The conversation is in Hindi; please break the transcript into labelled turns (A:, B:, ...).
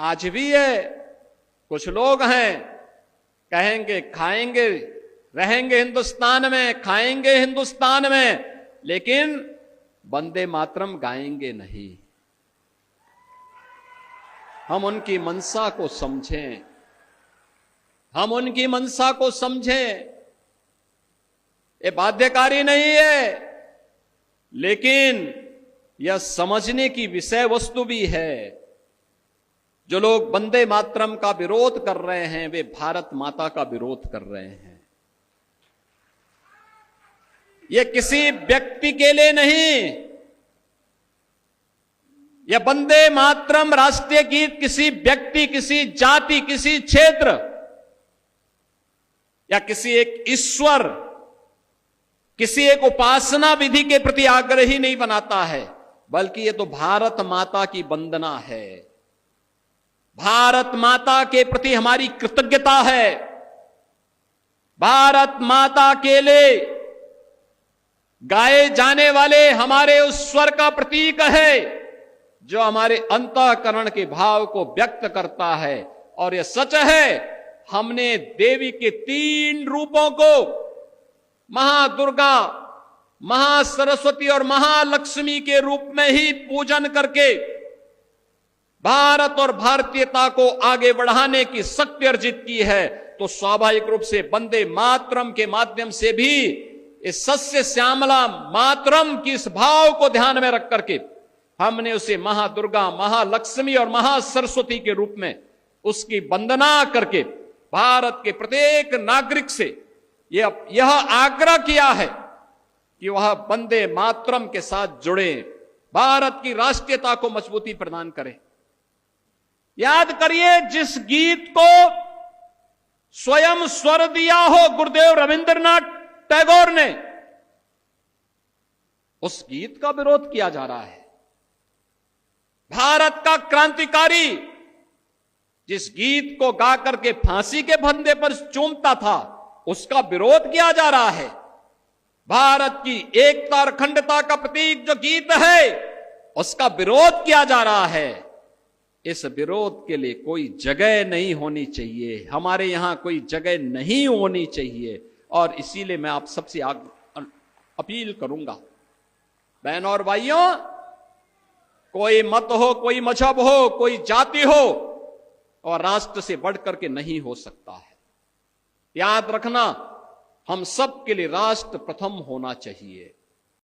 A: आज भी है। कुछ लोग हैं कहेंगे खाएंगे रहेंगे हिंदुस्तान में, खाएंगे हिंदुस्तान में, लेकिन वंदे मातरम गाएंगे नहीं। हम उनकी मंशा को समझें, हम उनकी मंशा को समझें। ये बाध्यकारी नहीं है, लेकिन यह समझने की विषय वस्तु भी है। जो लोग वंदे मातरम का विरोध कर रहे हैं वे भारत माता का विरोध कर रहे हैं। यह किसी व्यक्ति के लिए नहीं, यह वंदे मातरम राष्ट्रीय गीत किसी व्यक्ति, किसी जाति, किसी क्षेत्र या किसी एक ईश्वर, किसी एक उपासना विधि के प्रति आग्रही नहीं बनाता है, बल्कि यह तो भारत माता की वंदना है। भारत माता के प्रति हमारी कृतज्ञता है। भारत माता के लिए गाए जाने वाले हमारे उस स्वर का प्रतीक है जो हमारे अंतःकरण के भाव को व्यक्त करता है। और यह सच है, हमने देवी के 3 रूपों को, महादुर्गा, महासरस्वती और महालक्ष्मी के रूप में ही पूजन करके भारत और भारतीयता को आगे बढ़ाने की शक्ति अर्जित की है। तो स्वाभाविक रूप से वंदे मातरम के माध्यम से भी इस सस्य श्यामला मातरम की इस भाव को ध्यान में रख करके हमने उसे महादुर्गा, महालक्ष्मी और महासरस्वती के रूप में उसकी वंदना करके भारत के प्रत्येक नागरिक से यह आग्रह किया है कि वह वंदे मातरम के साथ जुड़े, भारत की राष्ट्रीयता को मजबूती प्रदान करें। याद करिए, जिस गीत को स्वयं स्वर दिया हो गुरुदेव रविंद्रनाथ टैगोर ने, उस गीत का विरोध किया जा रहा है। भारत का क्रांतिकारी जिस गीत को गा करके फांसी के फंदे पर चूमता था, उसका विरोध किया जा रहा है। भारत की एकता और अखंडता का प्रतीक जो गीत है, उसका विरोध किया जा रहा है। इस विरोध के लिए कोई जगह नहीं होनी चाहिए, हमारे यहां कोई जगह नहीं होनी चाहिए। और इसीलिए मैं आप सबसे अपील करूंगा, बहनों और भाइयों, कोई मत हो, कोई मजहब हो, कोई जाति हो, और राष्ट्र से बढ़ करके नहीं हो सकता है। याद रखना, हम सब के लिए राष्ट्र प्रथम होना चाहिए।